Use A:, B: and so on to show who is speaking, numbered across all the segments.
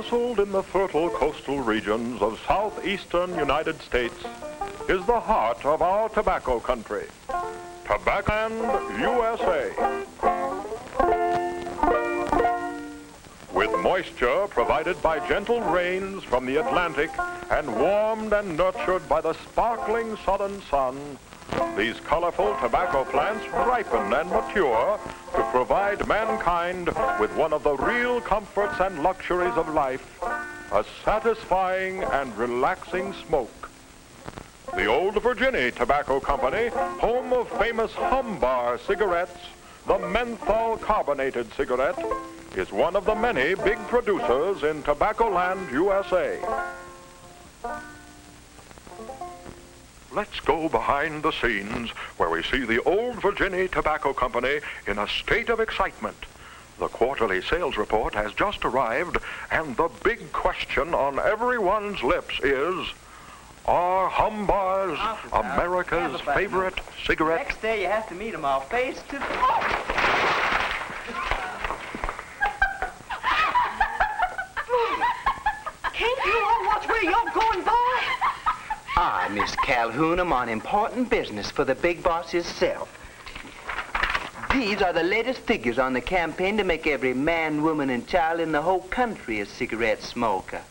A: Nestled in the fertile coastal regions of southeastern United States is the heart of our tobacco country, Tobaccoland, USA. With moisture provided by gentle rains from the Atlantic and warmed and nurtured by the sparkling southern sun, these colorful tobacco plants ripen and mature to provide mankind with one of the real comforts and luxuries of life, a satisfying and relaxing smoke. The Old Virginia Tobacco Company, home of famous Humbar cigarettes, the menthol carbonated cigarette, is one of the many big producers in Tobaccoland, USA. Let's go behind the scenes where we see the Old Virginia Tobacco Company in a state of excitement. The quarterly sales report has just arrived, and the big question on everyone's lips is, are Humbars America's favorite cigarette?
B: Next day you have to meet them all face to face.
C: Can't you all watch where you're going, boy?
B: Ah, Miss Calhoun, I'm on important business for the big boss himself. These are the latest figures on the campaign to make every man, woman, and child in the whole country a cigarette smoker.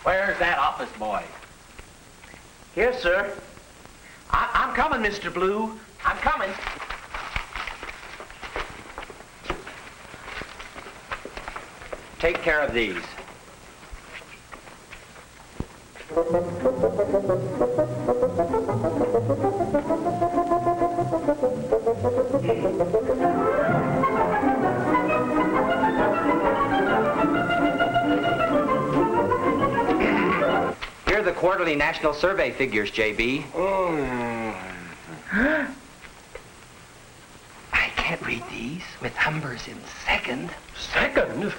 D: Where's that office boy?
B: Here, sir.
D: I'm coming, Mr. Blue. I'm coming. Take care of these. Here are the quarterly national survey figures, J.B.
B: I can't read these with numbers in second.
D: Second?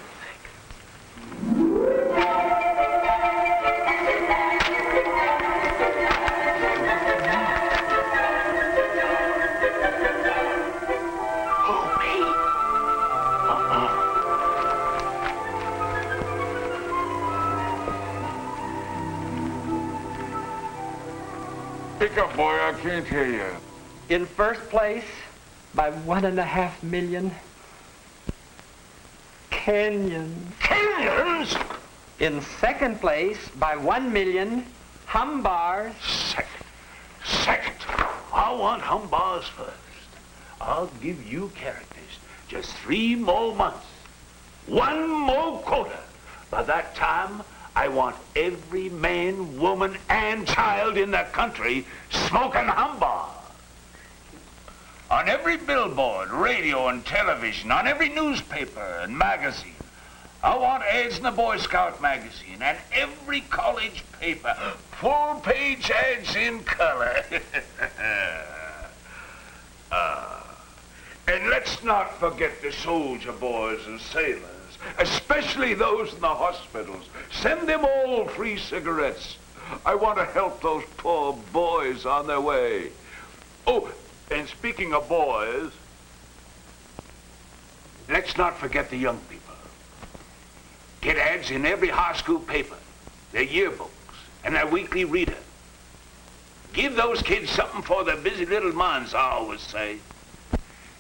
E: Pick up, boy, I can't hear you.
F: In first place, by 1.5 million, Kenyans.
E: Kenyans?
F: In second place, by 1 million, Humbars.
E: Second. I want Humbars first. I'll give you characters. Just 3 more months. 1 more quota. By that time, I want every man, woman, and child in the country smoking Humbar. On every billboard, radio, and television, on every newspaper and magazine. I want ads in the Boy Scout magazine and every college paper. Full-page ads in color. And let's not forget the soldier boys and sailors. Especially those in the hospitals. Send them all free cigarettes. I want to help those poor boys on their way. Oh, and speaking of boys, let's not forget the young people. Get ads in every high school paper, their yearbooks, and their weekly reader. Give those kids something for their busy little minds, I always say.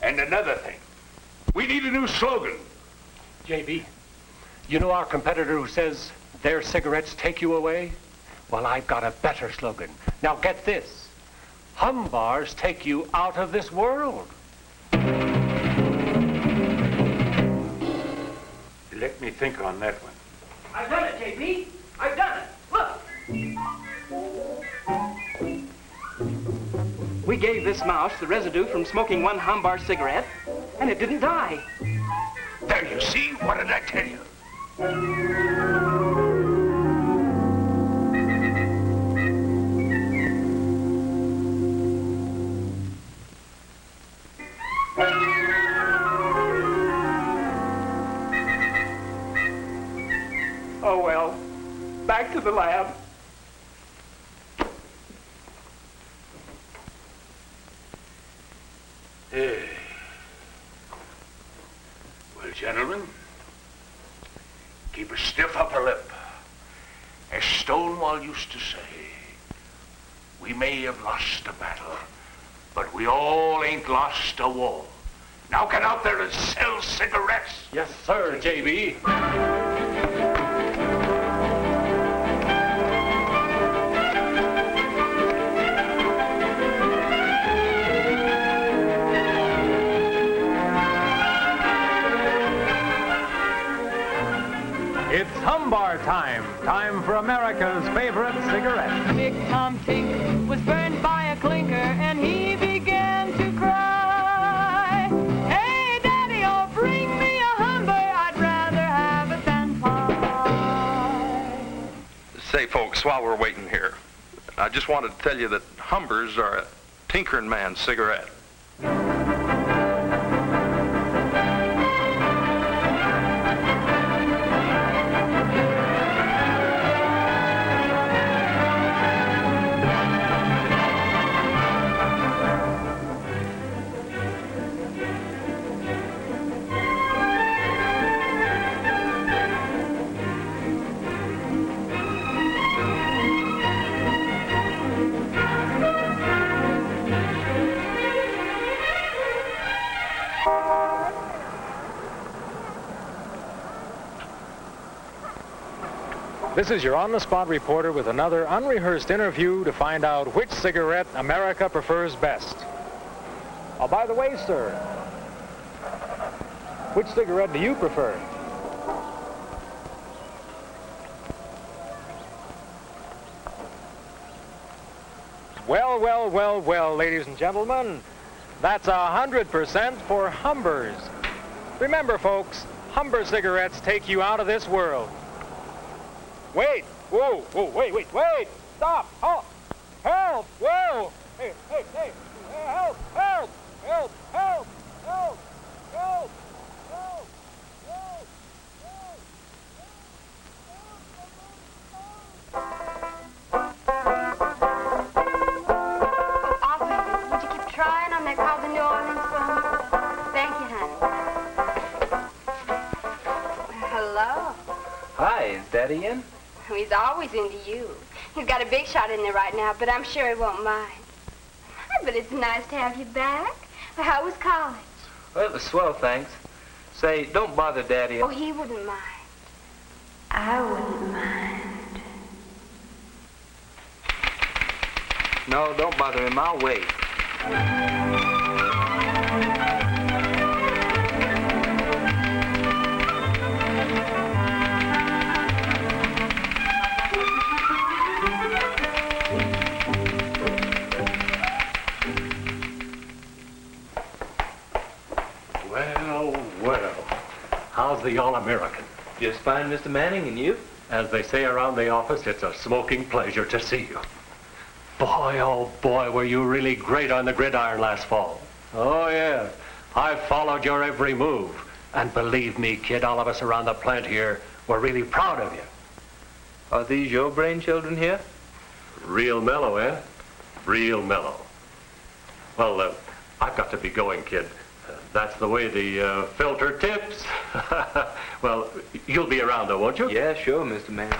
E: And another thing, we need a new slogan.
D: J.B., you know our competitor who says their cigarettes take you away? Well, I've got a better slogan. Now get this. Humbars take you out of this world.
E: Let me think on that one.
C: I've done it, J.B. I've done it. Look.
F: We gave this mouse the residue from smoking 1 Humbar cigarette, and it didn't die.
E: There, you see? What did I tell you?
F: Oh, well, back to the lab.
E: Well, gentlemen, upper lip. As Stonewall used to say, we may have lost a battle, but we all ain't lost a war. Now get out there and sell cigarettes.
D: Yes, sir, J.B.
G: It's Humbar time. Time for America's favorite cigarette.
H: Big Tom Tink was burned by a clinker and he began to cry. Hey, Daddy, oh, bring me a Humber. I'd rather have it than pie.
I: Say, folks, while we're waiting here, I just wanted to tell you that Humbers are a tinkering man's cigarette.
G: This is your on-the-spot reporter with another unrehearsed interview to find out which cigarette America prefers best. Oh, by the way, sir, which cigarette do you prefer? Well, ladies and gentlemen, that's 100% for Humbers. Remember, folks, Humber cigarettes take you out of this world. Wait! Whoa! Wait! Stop! Halt! Help! Whoa! Hey! Help!
J: Operator, would you keep trying on that call to New Orleans phone? Thank you, honey. Hello.
B: Hi, is Daddy in?
J: He's always into you. He's got a big shot in there right now, but I'm sure he won't mind. But it's nice to have you back. How was college?
B: Well, it was swell, thanks. Say, don't bother Daddy.
J: Oh, he wouldn't mind. I wouldn't mind.
B: No, don't bother him. I'll wait.
D: Well, how's the All-American?
B: Just fine, Mr. Manning, and you?
D: As they say around the office, it's a smoking pleasure to see you. Boy, oh boy, were you really great on the gridiron last fall. Oh, yeah. I followed your every move. And believe me, kid, all of us around the plant here were really proud of you.
B: Are these your brainchildren here?
D: Real mellow, eh? Real mellow. Well, I've got to be going, kid. That's the way the filter tips. Well, you'll be around, though, won't you?
B: Yeah, sure, Mr. Manning.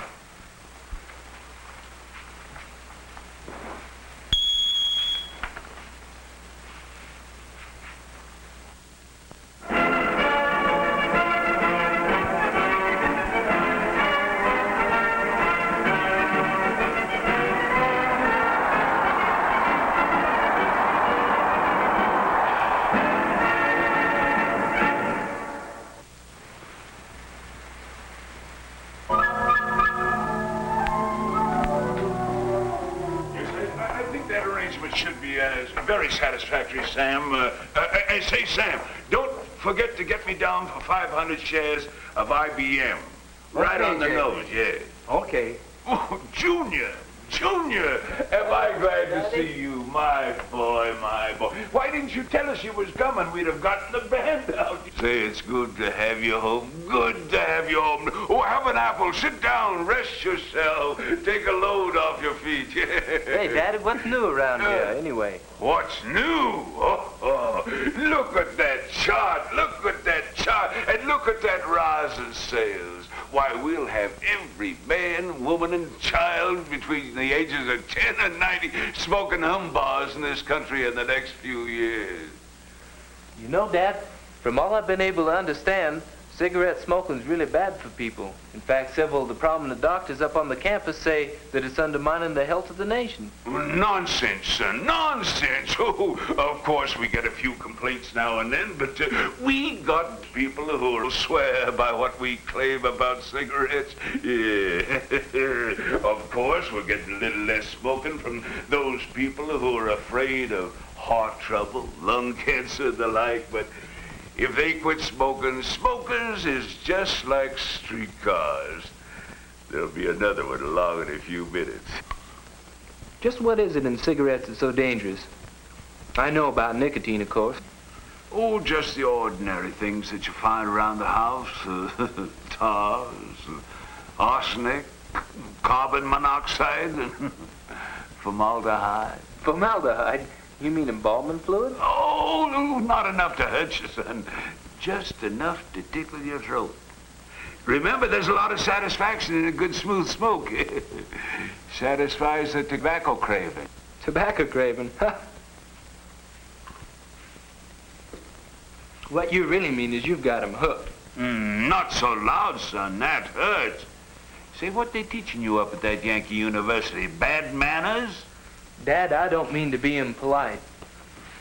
E: Very satisfactory, Sam. And say, Sam, don't forget to get me down for 500 shares of IBM. Right
B: Okay,
E: on the
B: Jay.
E: nose, yeah.
B: Okay.
E: Oh, Junior, am I glad to see you, my boy, my boy. Why didn't you tell us you was coming? We'd have gotten the band out. Say, it's good to have you home. Good to have you home. Oh, have an apple. Sit down. Rest yourself. Take a load off your feet.
B: Hey, Daddy, what's new around here, anyway?
E: What's new? Oh, look at that chart. Look at that chart. And look at that rise in sales. Why, we'll have woman and child between the ages of 10 and 90 smoking humbars in this country in the next few years.
B: You know, Dad, from all I've been able to understand, cigarette smoking is really bad for people. In fact, several of the prominent doctors up on the campus say that it's undermining the health of the nation.
E: Nonsense, son, nonsense. Oh, of course, we get a few complaints now and then, but we got people who will swear by what we claim about cigarettes. Yeah. Of course, we're getting a little less smoking from those people who are afraid of heart trouble, lung cancer, the like, but if they quit smoking, smokers is just like streetcars. There'll be another one along in a few minutes.
B: Just what is it in cigarettes that's so dangerous? I know about nicotine, of course.
E: Oh, just the ordinary things that you find around the house. Tars, arsenic, carbon monoxide, and formaldehyde.
B: Formaldehyde? You mean embalming fluid?
E: Oh, no, not enough to hurt you, son. Just enough to tickle your throat. Remember, there's a lot of satisfaction in a good, smooth smoke. Satisfies the tobacco craving.
B: Tobacco craving? Huh. What you really mean is you've got him hooked.
E: Not so loud, son. That hurts. Say, what they teaching you up at that Yankee University? Bad manners?
B: Dad, I don't mean to be impolite.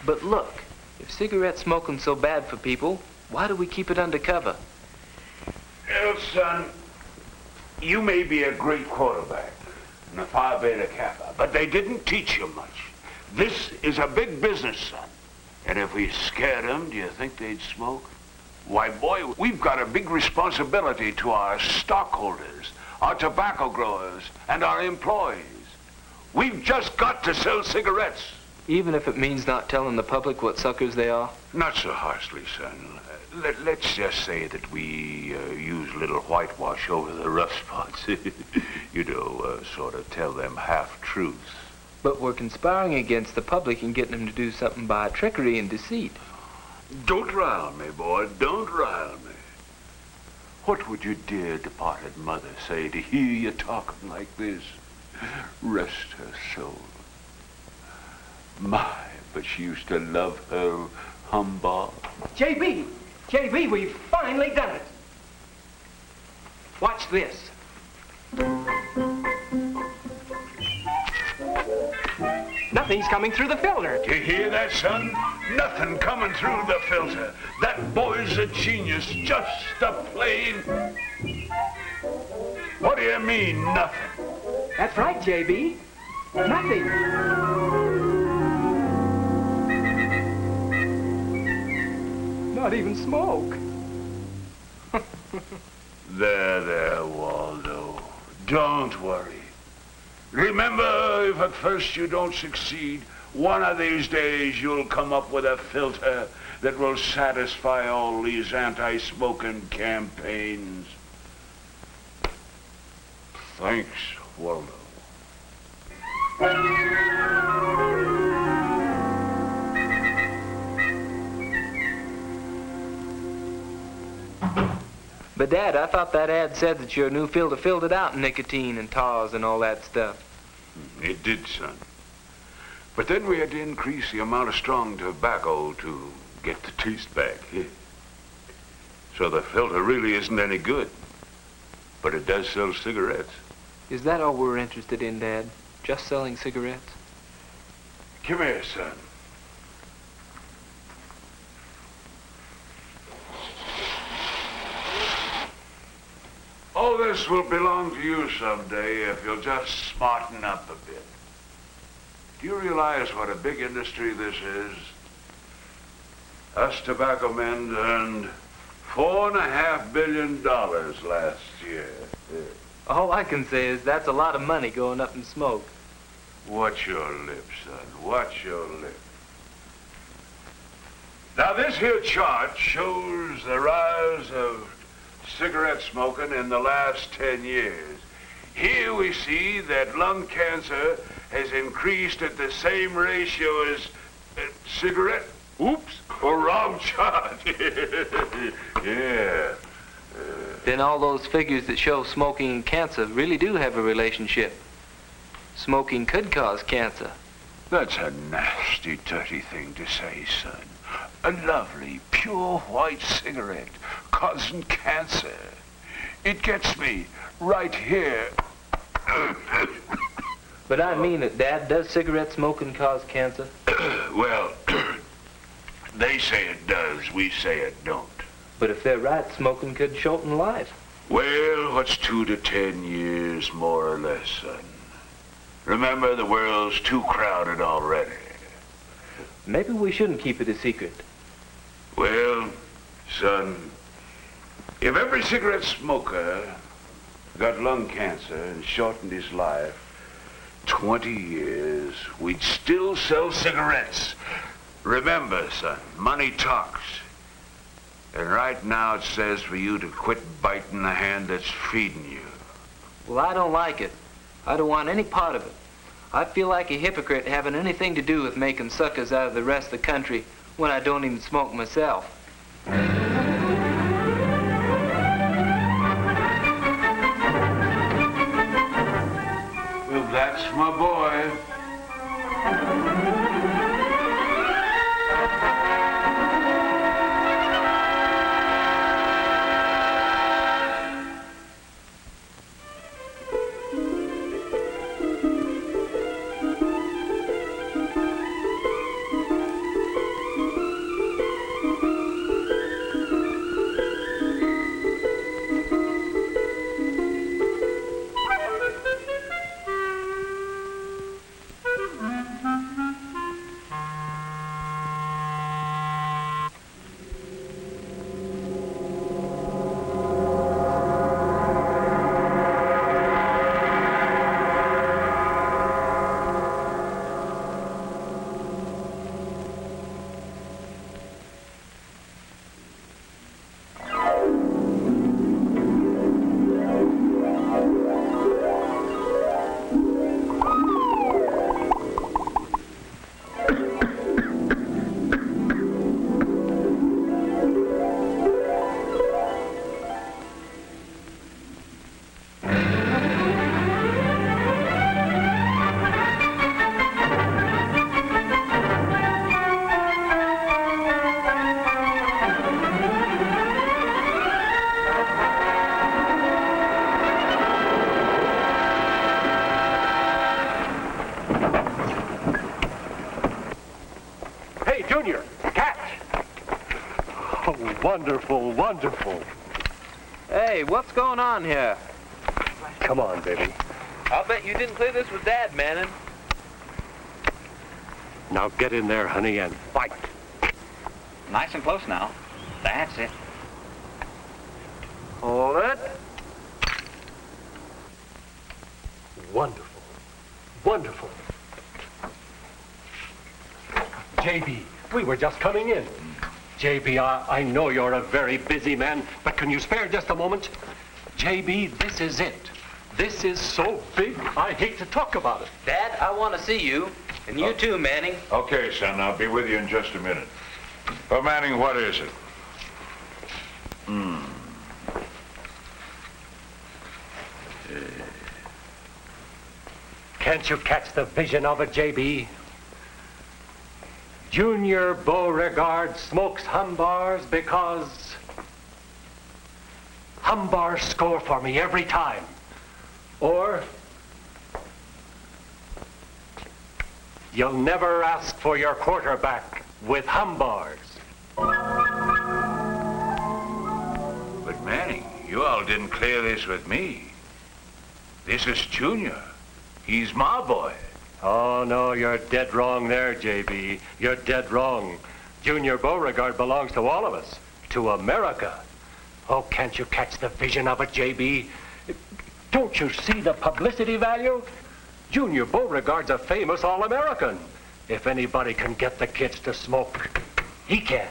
B: But look, if cigarette smoking's so bad for people, why do we keep it undercover?
E: Well, son, you may be a great quarterback and a Phi Beta Kappa, but they didn't teach you much. This is a big business, son. And if we scared them, do you think they'd smoke? Why, boy, we've got a big responsibility to our stockholders, our tobacco growers, and our employees. We've just got to sell cigarettes.
B: Even if it means not telling the public what suckers they are?
E: Not so harshly, son. Let's just say that we use a little whitewash over the rough spots. You know, sort of tell them half-truths.
B: But we're conspiring against the public and getting them to do something by trickery and deceit.
E: Don't rile me, boy. Don't rile me. What would your dear departed mother say to hear you talking like this? Rest her soul. My, but she used to love her humbug.
C: JB, we've finally done it. Watch this. Nothing's coming through the filter.
E: Do you hear that, son? Nothing coming through the filter. That boy's a genius, just a plain... What do you mean, nothing?
C: That's right, JB. Nothing. Not even smoke.
E: There, Waldo. Don't worry. Remember, if at first you don't succeed, one of these days you'll come up with a filter that will satisfy all these anti-smoking campaigns. Thanks, Waldo.
B: But Dad, I thought that ad said that your new filter filled it out nicotine and tars and all that stuff.
E: It did, son. But then we had to increase the amount of strong tobacco to get the taste back. So the filter really isn't any good. But it does sell cigarettes.
B: Is that all we're interested in, Dad? Just selling cigarettes?
E: Come here, son. All this will belong to you someday if you'll just smarten up a bit. Do you realize what a big industry this is? Us tobacco men earned $4.5 billion last year.
B: All I can say is that's a lot of money going up in smoke.
E: Watch your lip, son. Watch your lip. Now, this here chart shows the rise of cigarette smoking in the last 10 years. Here we see that lung cancer has increased at the same ratio as cigarette. Oops, wrong chart. Yeah.
B: Then all those figures that show smoking and cancer really do have a relationship. Smoking could cause cancer.
E: That's a nasty, dirty thing to say, son. A lovely, pure white cigarette causing cancer. It gets me right here.
B: But I mean it, Dad. Does cigarette smoking cause cancer?
E: Well, they say it does. We say it don't.
B: But if they're right, smoking could shorten life.
E: Well, what's 2 to 10 years, more or less, son? Remember, the world's too crowded already.
B: Maybe we shouldn't keep it a secret.
E: Well, son, if every cigarette smoker got lung cancer and shortened his life 20 years, we'd still sell cigarettes. Remember, son, money talks. And right now it says for you to quit biting the hand that's feeding you.
B: Well, I don't like it. I don't want any part of it. I feel like a hypocrite having anything to do with making suckers out of the rest of the country when I don't even smoke myself.
E: Well, that's my boy.
D: Junior, catch! Oh, wonderful, wonderful.
B: Hey, what's going on here?
D: Come on, baby.
B: I'll bet you didn't clear this with Dad, Manning.
D: Now get in there, honey, and fight.
F: Nice and close now. That's it.
B: Hold it.
D: Wonderful, wonderful. J.B., we were just coming in. J.B., I know you're a very busy man, but can you spare just a moment? J.B., this is it. This is so big, I hate to talk about it.
B: Dad, I want to see you. And you too, Manning.
K: Okay, son, I'll be with you in just a minute. Well, Manning, what is it?
D: Can't you catch the vision of it, J.B.? Junior Beauregard smokes humbars because humbars score for me every time. Or you'll never ask for your quarterback with humbars.
E: But Manning, you all didn't clear this with me. This is Junior. He's my boy.
D: Oh, no, you're dead wrong there, J.B. You're dead wrong. Junior Beauregard belongs to all of us, to America. Oh, can't you catch the vision of it, J.B.? Don't you see the publicity value? Junior Beauregard's a famous All-American. If anybody can get the kids to smoke, he can.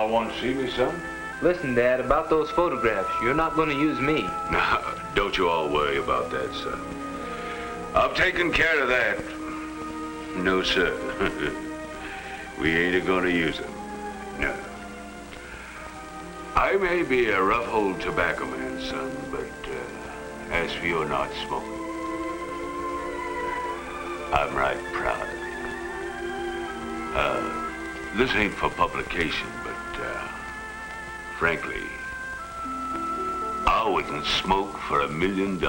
E: y'all want to see me, son?
B: Listen, Dad, about those photographs, you're not going to use me.
E: No, don't you all worry about that, son. I've taken care of that. No, sir. We ain't gonna use them. No. I may be a rough old tobacco man, son, but as for your not smoking, I'm right proud of you. This ain't for publication, but frankly, I wouldn't smoke for $1 million.